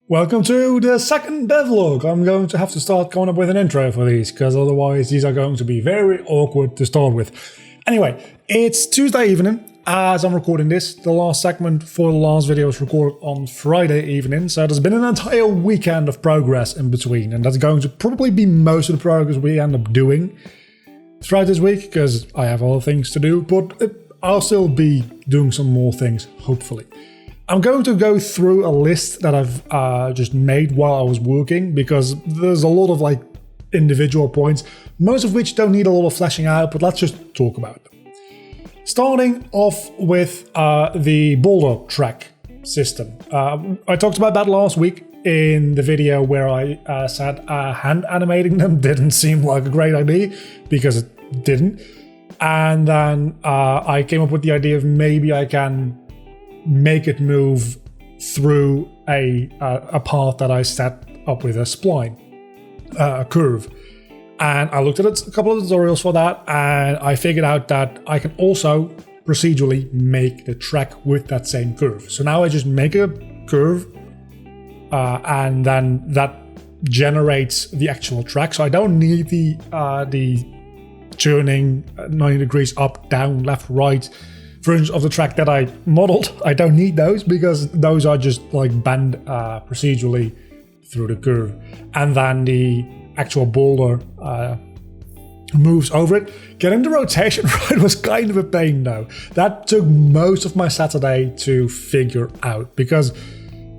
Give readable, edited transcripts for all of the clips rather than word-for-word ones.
Welcome to the second devlog. I'm going to have to start coming up with an intro for these, because otherwise these are going to be very awkward to start with. Anyway, it's Tuesday evening as I'm recording this. The last segment for the last video was recorded on Friday evening, so there's been an entire weekend of progress in between, and that's going to probably be most of the progress we end up doing throughout this week, because I have other things to do, but I'll still be doing some more things, hopefully. I'm going to go through a list that I've just made while I was working, because there's a lot of individual points, most of which don't need a lot of fleshing out, but let's just talk about them. Starting off with the boulder track system. I talked about that last week in the video where I said hand animating them didn't seem like a great idea, because it didn't. And then I came up with the idea of maybe I can make it move through a path that I set up with a spline, a curve. And I looked at a couple of tutorials for that, and I figured out that I can also procedurally make the track with that same curve. So now I just make a curve, and then that generates the actual track. So I don't need the turning 90 degrees up, down, left, right versions of the track that I modeled. I don't need those, because those are just bend procedurally through the curve. And then the actual boulder moves over it. Getting the rotation right was kind of a pain though. That took most of my Saturday to figure out, because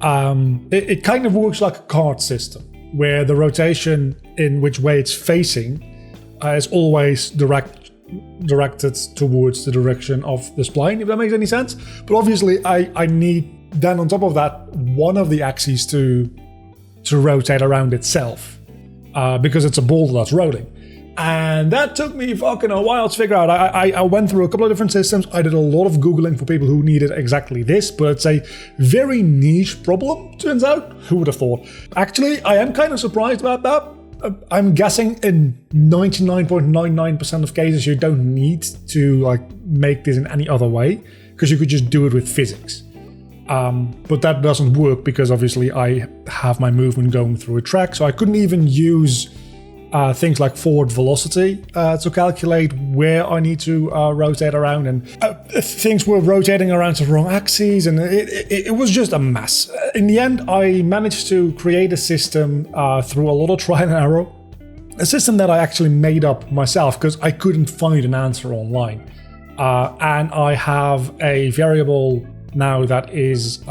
it kind of works like a card system, where the rotation in which way it's facing is always directed towards the direction of the spline, if that makes any sense. But obviously I need then on top of that one of the axes to rotate around itself, because it's a boulder that's rolling. And that took me fucking a while to figure out. I went through a couple of different systems. I did a lot of Googling for people who needed exactly this, but it's a very niche problem, turns out. Who would have thought? Actually, I am kind of surprised about that. I'm guessing in 99.99% of cases you don't need to make this in any other way, because you could just do it with physics. But that doesn't work, because obviously I have my movement going through a track, so I couldn't even use things like forward velocity to calculate where I need to rotate around, and things were rotating around the wrong axes, and it was just a mess. In the end, I managed to create a system through a lot of trial and error, a system that I actually made up myself because I couldn't find an answer online. And I have a variable now that is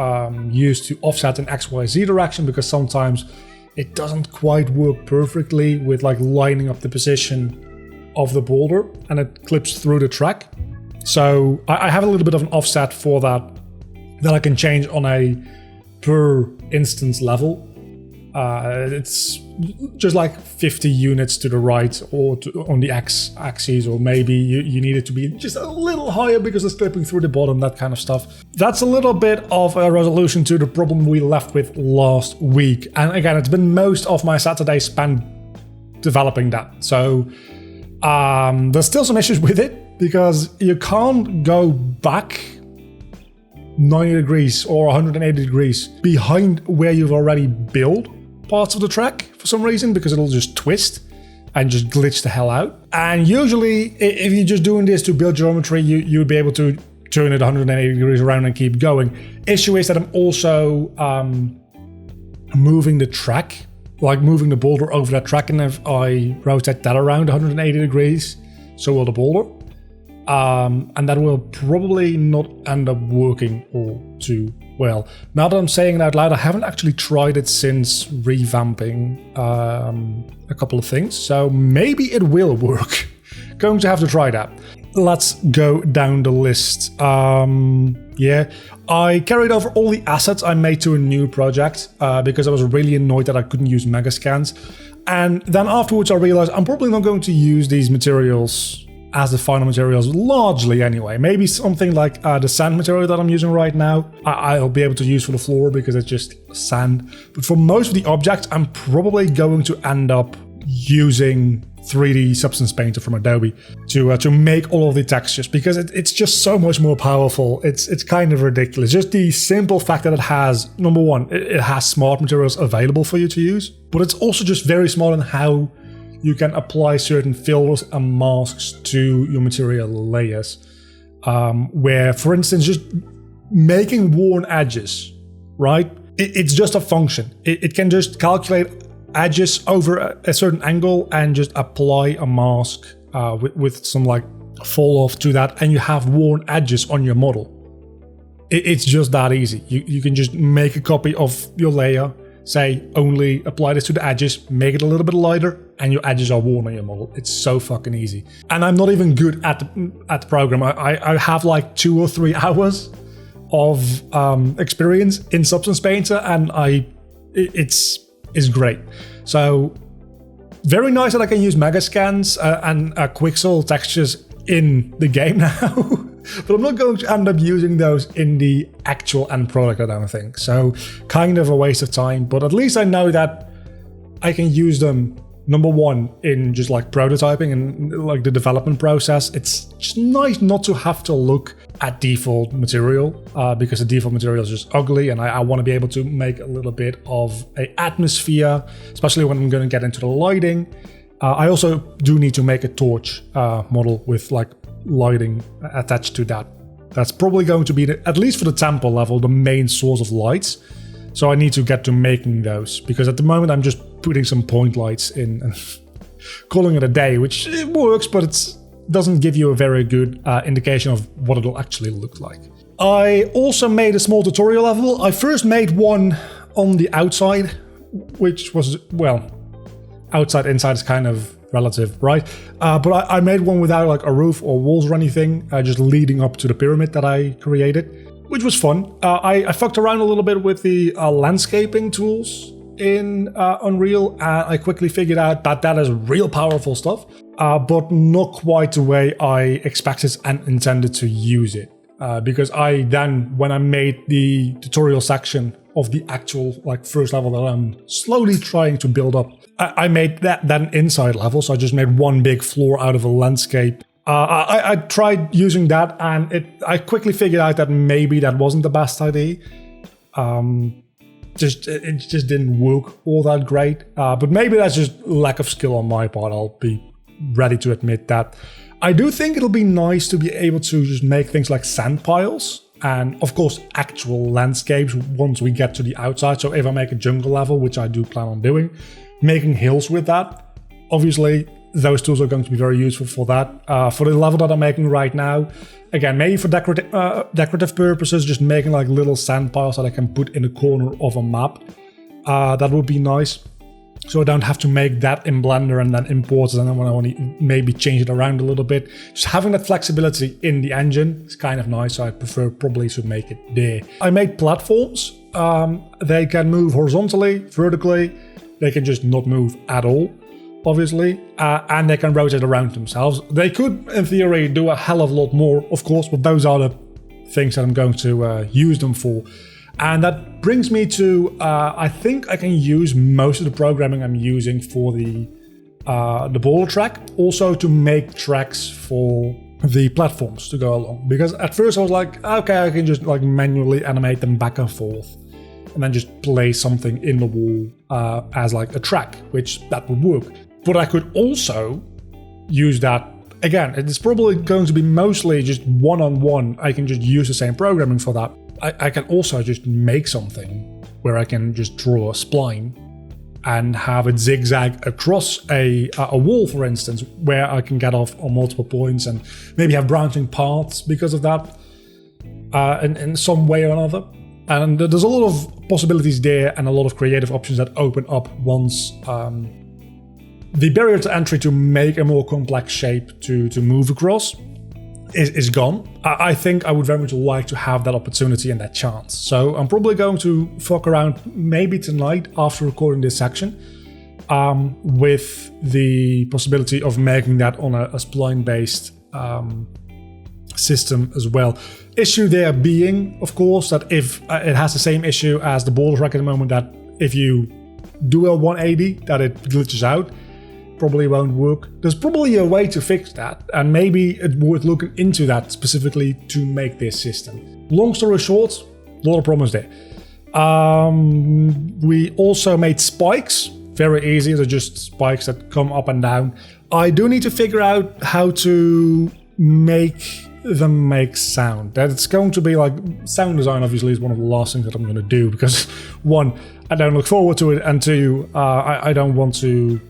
used to offset in XYZ direction, because sometimes it doesn't quite work perfectly with lining up the position of the boulder, and it clips through the track. So I have a little bit of an offset for that I can change on a per instance level. It's just 50 units to the right or on the x-axis, or maybe you need it to be just a little higher because it's clipping through the bottom, that kind of stuff. That's a little bit of a resolution to the problem we left with last week. And again, it's been most of my Saturday spent developing that. So there's still some issues with it, because you can't go back 90 degrees or 180 degrees behind where you've already built parts of the track for some reason, because it'll just twist and just glitch the hell out. And usually if you're just doing this to build geometry, you would be able to turn it 180 degrees around and keep going. Issue is that I'm also moving the track, moving the boulder over that track, and if I rotate that around 180 degrees, so will the boulder. And that will probably not end up working all too well. Now that I'm saying it out loud, I haven't actually tried it since revamping a couple of things, so maybe it will work. Going to have to try that. Let's go down the list. I carried over all the assets I made to a new project because I was really annoyed that I couldn't use Megascans. And then afterwards I realized I'm probably not going to use these materials as the final materials, largely anyway. Maybe something like the sand material that I'm using right now, I'll be able to use for the floor because it's just sand. But for most of the objects, I'm probably going to end up using 3D Substance Painter from Adobe to make all of the textures, because it's just so much more powerful. It's kind of ridiculous. Just the simple fact that it has, number one, it has smart materials available for you to use, but it's also just very smart in how you can apply certain filters and masks to your material layers. Where, for instance, just making worn edges, right? It's just a function. It can just calculate edges over a certain angle and just apply a mask with some like fall off to that, and you have worn edges on your model. It's just that easy. You can just make a copy of your layer, say only apply this to the edges, make it a little bit lighter, and your edges are worn on your model. It's so fucking easy. And I'm not even good at the program. I have like 2 or 3 hours of experience in Substance Painter, and it's great. So very nice that I can use Megascans and Quixel textures in the game now. But I'm not going to end up using those in the actual end product, I don't think. So kind of a waste of time, but at least I know that I can use them, number one, in just like prototyping and like the development process. It's just nice not to have to look at default material because the default material is just ugly, and I want to be able to make a little bit of an atmosphere, especially when I'm going to get into the lighting. I also do need to make a torch model with like lighting attached to that. That's probably going to be, at least for the temple level, the main source of lights. So I need to get to making those, because at the moment I'm just putting some point lights in and calling it a day, which it works, but it doesn't give you a very good indication of what it'll actually look like. I also made a small tutorial level. I first made one on the outside, which was, well, outside, inside is kind of relative, right? But I made one without like a roof or walls or anything, just leading up to the pyramid that I created, which was fun. I fucked around a little bit with the landscaping tools in Unreal, and I quickly figured out that that is real powerful stuff, but not quite the way I expected and intended to use it. Because I then, when I made the tutorial section of the actual like first level that I'm slowly trying to build up, I made that an inside level, so I just made one big floor out of a landscape. I tried using that, and I quickly figured out that maybe that wasn't the best idea. It just didn't work all that great. But maybe that's just lack of skill on my part. I'll be ready to admit that. I do think it'll be nice to be able to just make things like sand piles, and of course actual landscapes once we get to the outside. So if I make a jungle level, which I do plan on doing, making hills with that, obviously those tools are going to be very useful for that. For the level that I'm making right now, again, maybe for decorative purposes, just making like little sand piles that I can put in the corner of a map. That would be nice. So I don't have to make that in Blender and then import it, and then when I want to maybe change it around a little bit. Just having that flexibility in the engine is kind of nice, so I prefer probably to make it there. I made platforms. They can move horizontally, vertically. They can just not move at all, obviously, and they can rotate around themselves. They could, in theory, do a hell of a lot more, of course, but those are the things that I'm going to use them for. And that brings me to, I think I can use most of the programming I'm using for the boulder track, also to make tracks for the platforms to go along. Because at first I was like, okay, I can just like manually animate them back and forth, and then just place something in the wall as like a track, which that would work. But I could also use that, again, it's probably going to be mostly just one-on-one. I can just use the same programming for that. I can also just make something where I can just draw a spline and have it zigzag across a wall, for instance, where I can get off on multiple points and maybe have branching paths because of that in some way or another. And there's a lot of possibilities there and a lot of creative options that open up once the barrier to entry to make a more complex shape to move across is gone. I think I would very much like to have that opportunity and that chance. So I'm probably going to fuck around maybe tonight after recording this section with the possibility of making that on a spline-based system as well. Issue there being, of course, that if it has the same issue as the boulder track at the moment, that if you do a 180, that it glitches out. probably won't work. There's probably a way to fix that, and maybe it's worth looking into that specifically to make this system. Long story short, a lot of problems there. We also made spikes. Very easy, they're just spikes that come up and down. I do need to figure out how to make them make sound. That's going to be like, sound design obviously is one of the last things that I'm going to do, because one, I don't look forward to it, and two, I don't want to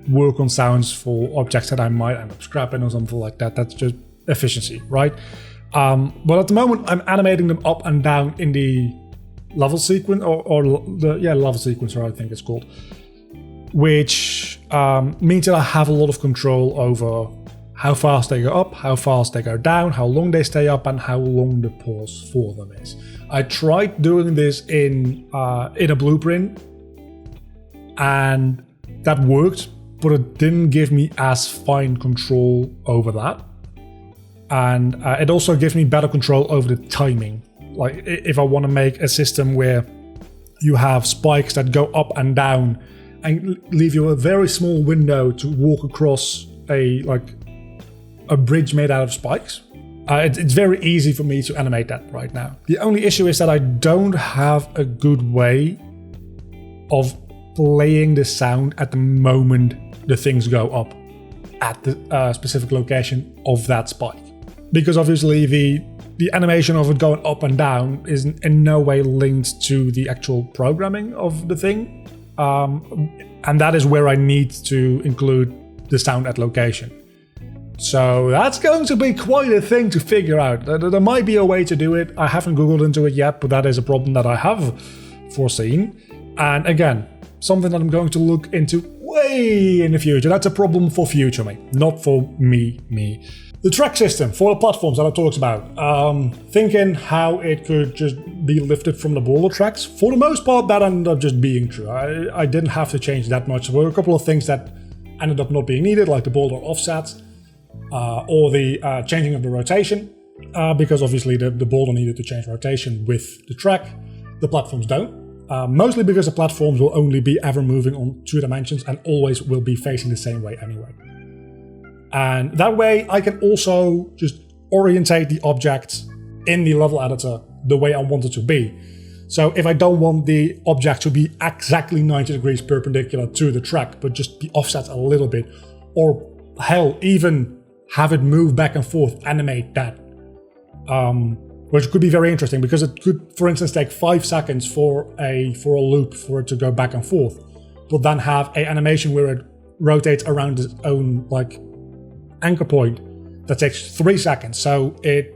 work on sounds for objects that I might end up scrapping or something like that. That's just efficiency, right? But at the moment I'm animating them up and down in the level sequence, level sequencer, I think it's called, which means that I have a lot of control over how fast they go up, how fast they go down, how long they stay up, and how long the pause for them is. I tried doing this in a blueprint, and that worked, but it didn't give me as fine control over that. And it also gives me better control over the timing. Like if I want to make a system where you have spikes that go up and down and leave you a very small window to walk across a bridge made out of spikes, it's very easy for me to animate that right now. The only issue is that I don't have a good way of playing the sound at the moment the things go up at the specific location of that spike. Because obviously the animation of it going up and down is in no way linked to the actual programming of the thing. And that is where I need to include the sound at location. So that's going to be quite a thing to figure out. There might be a way to do it. I haven't Googled into it yet, but that is a problem that I have foreseen. And again, something that I'm going to look into way in the future. That's a problem for future me, not for me. The track system for the platforms that I talked about. Thinking how it could just be lifted from the boulder tracks. For the most part, that ended up just being true. I didn't have to change that much. There were a couple of things that ended up not being needed, like the boulder offsets, or the changing of the rotation, because obviously the boulder needed to change rotation with the track. The platforms don't. Mostly because the platforms will only be ever moving on 2 dimensions and always will be facing the same way anyway. And that way I can also just orientate the object in the level editor the way I want it to be. So if I don't want the object to be exactly 90 degrees perpendicular to the track, but just be offset a little bit, or hell, even have it move back and forth, animate that. Which could be very interesting, because it could, for instance, take 5 seconds for a loop for it to go back and forth, but then have an animation where it rotates around its own anchor point that takes 3 seconds. So it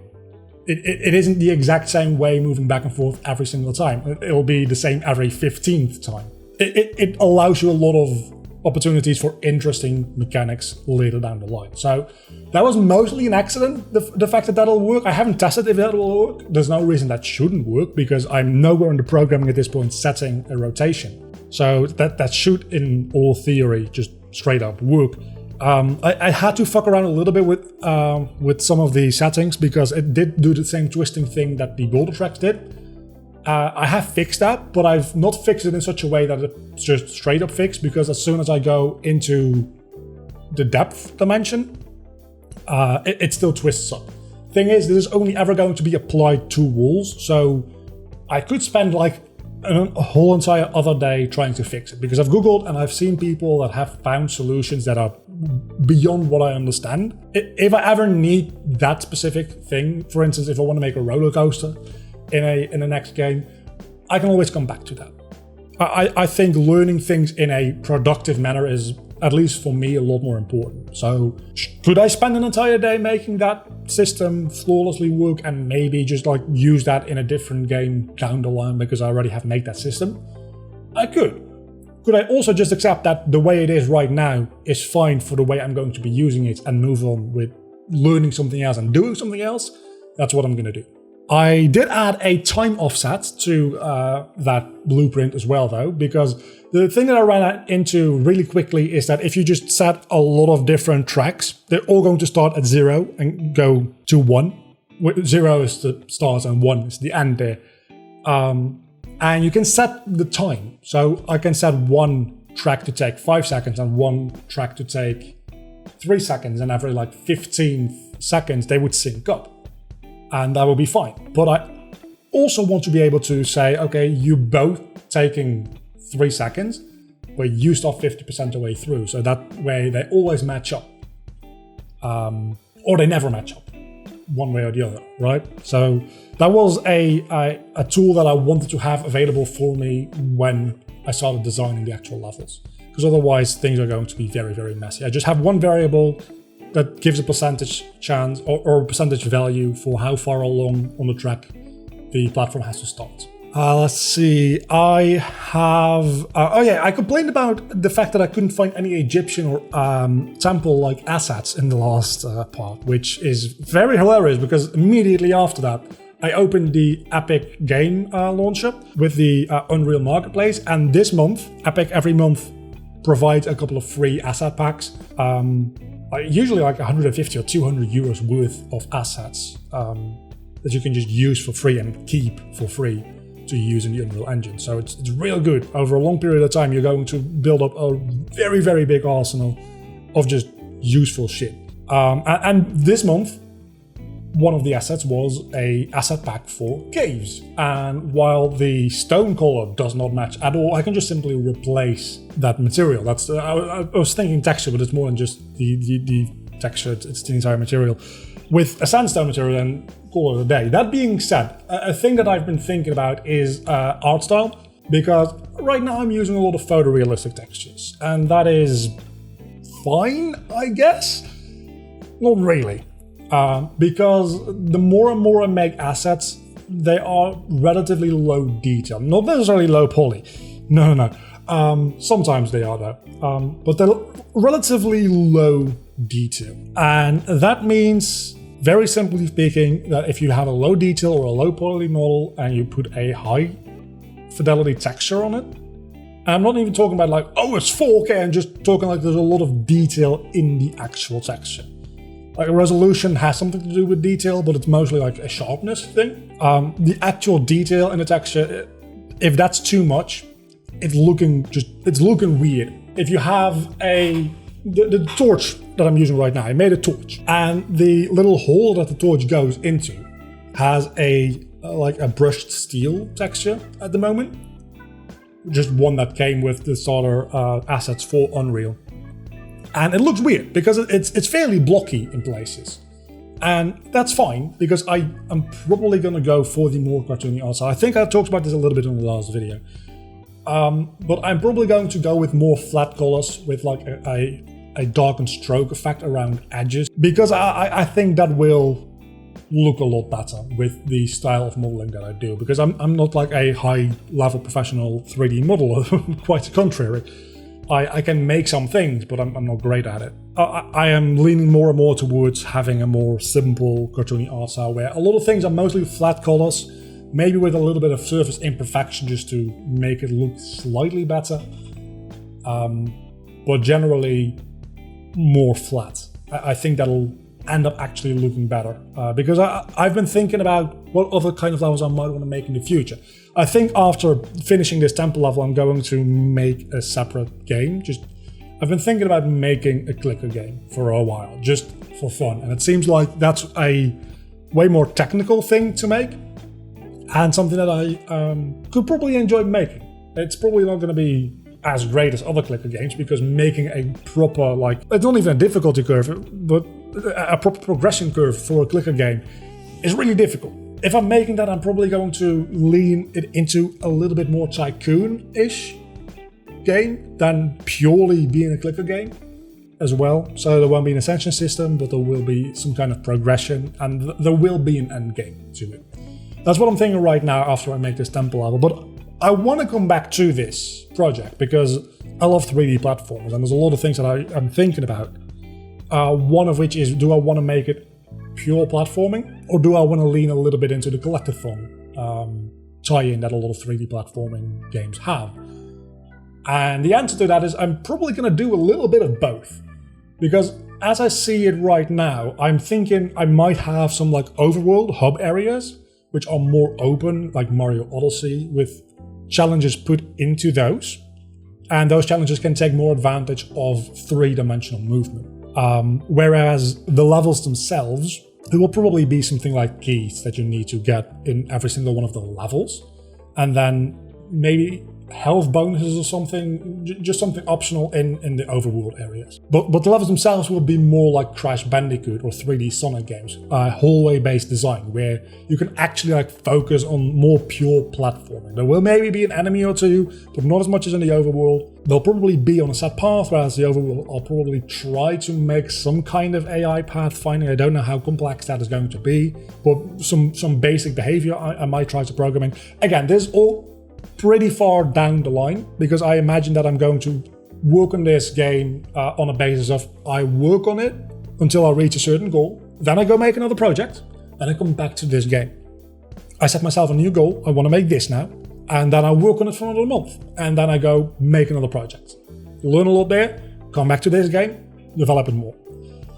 isn't the exact same way moving back and forth every single time. It will be the same every 15th time. It allows you a lot of opportunities for interesting mechanics later down the line. So that was mostly an accident, the fact that that'll work. I haven't tested if that will work. There's no reason that shouldn't work, because I'm nowhere in the programming at this point setting a rotation. So that should, in all theory, just straight up work. I had to fuck around a little bit with some of the settings, because it did do the same twisting thing that the boulder tracks did. I have fixed that, but I've not fixed it in such a way that it's just straight up fixed, because as soon as I go into the depth dimension, it still twists up. Thing is, this is only ever going to be applied to walls, so I could spend a whole entire other day trying to fix it, because I've Googled and I've seen people that have found solutions that are beyond what I understand. If I ever need that specific thing, for instance, if I want to make a roller coaster in the next game, I can always come back to that. I think learning things in a productive manner is, at least for me, a lot more important. So could I spend an entire day making that system flawlessly work and maybe just use that in a different game down the line because I already have made that system? I could. Could I also just accept that the way it is right now is fine for the way I'm going to be using it and move on with learning something else and doing something else? That's what I'm going to do. I did add a time offset to that blueprint as well, though, because the thing that I ran into really quickly is that if you just set a lot of different tracks, they're all going to start at 0 and go to 1. 0 is the start and 1 is the end there. And you can set the time. So I can set 1 track to take 5 seconds and one track to take 3 seconds, and every like 15 seconds they would sync up, and that would be fine. But I also want to be able to say, okay, you both taking 3 seconds, but you start 50% of the way through, so that way they always match up, or they never match up, one way or the other, right? So that was a tool that I wanted to have available for me when I started designing the actual levels, because otherwise things are going to be very, very messy. I just have one variable that gives a percentage chance or percentage value for how far along on the track the platform has to start. Let's see, I have... I complained about the fact that I couldn't find any Egyptian or temple-like assets in the last part, which is very hilarious, because immediately after that, I opened the Epic game launcher with the Unreal Marketplace, and this month, Epic every month provides a couple of free asset packs. Usually like 150 or 200 euros worth of assets that you can just use for free and keep for free to use in the Unreal Engine. So it's real good. Over a long period of time, you're going to build up a very, very big arsenal of just useful shit. And this month, one of the assets was a asset pack for caves. And while the stone color does not match at all, I can just simply replace that material. That's I was thinking texture, but it's more than just the texture, it's the entire material, with a sandstone material, and call it a day. That being said, a thing that I've been thinking about is art style, because right now I'm using a lot of photorealistic textures, and that is fine, I guess? Not really. Because the more and more I make assets, they are relatively low detail. Not necessarily low poly. No. Sometimes they are though. But they're relatively low detail. And that means, very simply speaking, that if you have a low detail or a low poly model and you put a high fidelity texture on it, and I'm not even talking about like, oh, it's 4K, I'm just talking like there's a lot of detail in the actual texture. Like a resolution has something to do with detail, but it's mostly like a sharpness thing. The actual detail in the texture, if that's too much, it's looking weird. If you have the torch that I'm using right now, I made a torch, and the little hole that the torch goes into has a brushed steel texture at the moment. Just one that came with the starter assets for Unreal. And it looks weird because it's fairly blocky in places. And that's fine, because I am probably going to go for the more cartoony art style. I think I talked about this a little bit in the last video. But I'm probably going to go with more flat colors with like a darkened stroke effect around edges, because I think that will look a lot better with the style of modeling that I do, because I'm not like a high level professional 3D modeler, quite the contrary. I can make some things, but I'm not great at it. I am leaning more and more towards having a more simple cartoony art style, where a lot of things are mostly flat colors, maybe with a little bit of surface imperfection just to make it look slightly better, but generally more flat. I think that'll end up actually looking better, because I've been thinking about what other kind of levels I might want to make in the future. I think after finishing this temple level, I'm going to make a separate game. I've been thinking about making a clicker game for a while, just for fun, and it seems like that's a way more technical thing to make, and something that I could probably enjoy making. It's probably not going to be as great as other clicker games, because making a proper, like, it's not even a difficulty curve, but a proper progression curve for a clicker game is really difficult. If I'm making that, I'm probably going to lean it into a little bit more tycoon-ish game than purely being a clicker game as well. So there won't be an ascension system, but there will be some kind of progression, and there will be an end game to it. That's what I'm thinking right now after I make this temple level. But I want to come back to this project because I love 3D platforms, and there's a lot of things that I'm thinking about. One of which is, do I want to make it pure platforming, or do I want to lean a little bit into the collectathon tie-in that a lot of 3D platforming games have? And the answer to that is I'm probably going to do a little bit of both, because as I see it right now, I'm thinking I might have some like overworld hub areas which are more open, like Mario Odyssey, with challenges put into those. And those challenges can take more advantage of three-dimensional movement. Whereas the levels themselves, there will probably be something like keys that you need to get in every single one of the levels. And then maybe health bonuses or something, just something optional in the overworld areas. But the levels themselves will be more like Crash Bandicoot or 3D Sonic games, hallway-based design, where you can actually like focus on more pure platforming. There will maybe be an enemy or two, but not as much as in the overworld. They'll probably be on a set path, whereas the overworld I'll probably try to make some kind of AI pathfinding. I don't know how complex that is going to be, but some basic behavior I might try to programming. Again, this is all pretty far down the line, because I imagine that I'm going to work on this game on a basis of I work on it until I reach a certain goal, then I go make another project, then I come back to this game. I set myself a new goal, I want to make this now, and then I work on it for another month, and then I go make another project. Learn a lot there, come back to this game, develop it more.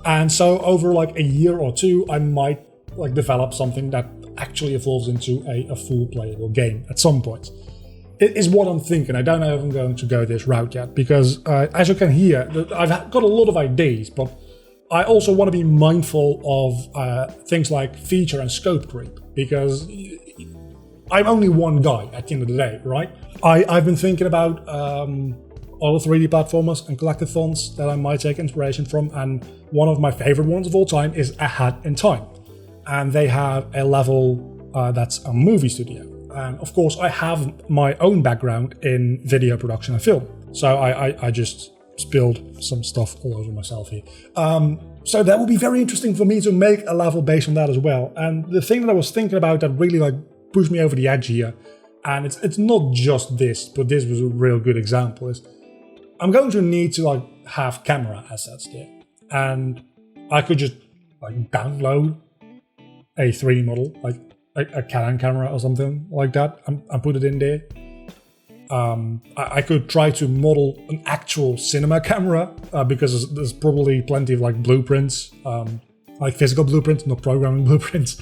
And so over like a year or two, I might like develop something that actually evolves into a full playable game at some point. It is what I'm thinking. I don't know if I'm going to go this route yet, because as you can hear, I've got a lot of ideas, but I also want to be mindful of things like feature and scope creep, because I'm only one guy at the end of the day, right? I've been thinking about other 3D platformers and collectathons that I might take inspiration from, and one of my favorite ones of all time is A Hat in Time. And they have a level that's a movie studio. And of course, I have my own background in video production and film. So I just spilled some stuff all over myself here. So that will be very interesting for me to make a level based on that as well. And the thing that I was thinking about that really like pushed me over the edge here, and it's not just this, but this was a real good example, is I'm going to need to like have camera assets there. And I could just like download a 3D model, like a Canon camera or something like that, and put it in there. I could try to model an actual cinema camera, because there's probably plenty of like blueprints, like physical blueprints, not programming blueprints,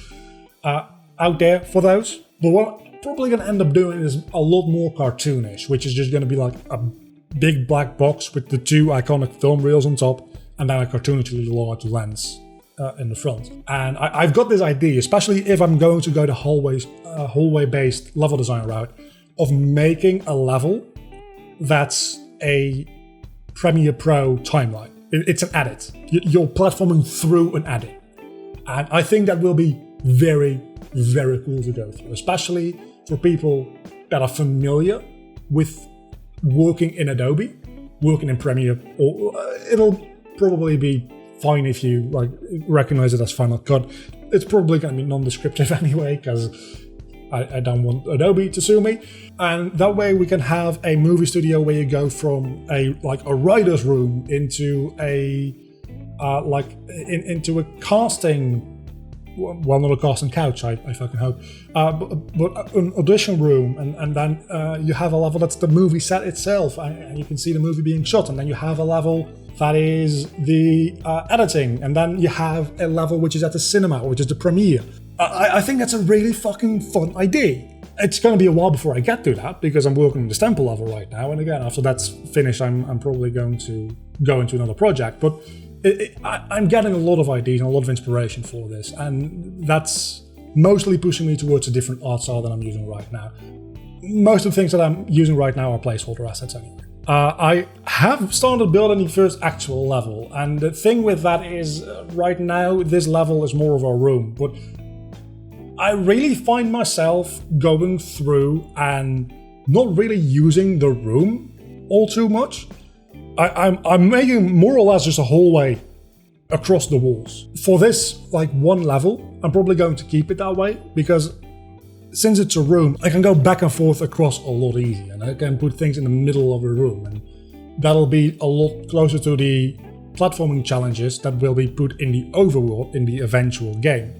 out there for those. But what I'm probably going to end up doing is a lot more cartoonish, which is just going to be like a big black box with the two iconic film reels on top, and then a cartoonishly large lens in the front. And I've got this idea, especially if I'm going to go the hallway-based level design route, of making a level that's a Premiere Pro timeline. It's an edit. You're platforming through an edit. And I think that will be very, very cool to go through, especially for people that are familiar with working in Adobe, working in Premiere, or it'll probably be fine if you like recognize it as Final Cut. It's probably going to be non-descriptive anyway, because I don't want Adobe to sue me. And that way we can have a movie studio where you go from a writer's room into a into a casting. Well, not a casting couch, I fucking hope, but an audition room, and then you have a level that's the movie set itself, and you can see the movie being shot, and then you have a level that is the editing, and then you have a level which is at the cinema, which is the premiere. I think that's a really fucking fun idea. It's going to be a while before I get to that, because I'm working on the Stemple level right now, and again, after that's finished, I'm probably going to go into another project, but I'm getting a lot of ideas and a lot of inspiration for this, and that's mostly pushing me towards a different art style than I'm using right now. Most of the things that I'm using right now are placeholder assets anyway. I have started building the first actual level, and the thing with that is right now this level is more of a room, but I really find myself going through and not really using the room all too much. I'm making more or less just a hallway across the walls. For this one level, I'm probably going to keep it that way, because since it's a room, I can go back and forth across a lot easier, and I can put things in the middle of the room, and that'll be a lot closer to the platforming challenges that will be put in the overworld in the eventual game.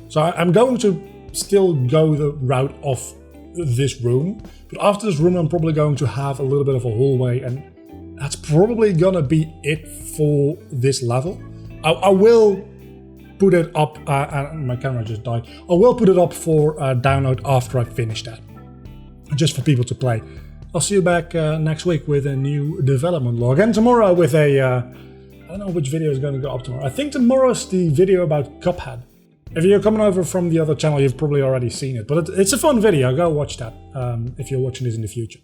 So I'm going to still go the route of this room, but after this room I'm probably going to have a little bit of a hallway, and that's probably gonna be it for this level. I will put it up, and my camera just died. I will put it up for download after I finish that, just for people to play. I'll see you back next week with a new development log. And tomorrow with a... I don't know which video is going to go up tomorrow. I think tomorrow's the video about Cuphead. If you're coming over from the other channel, you've probably already seen it. But it's a fun video. Go watch that if you're watching this in the future.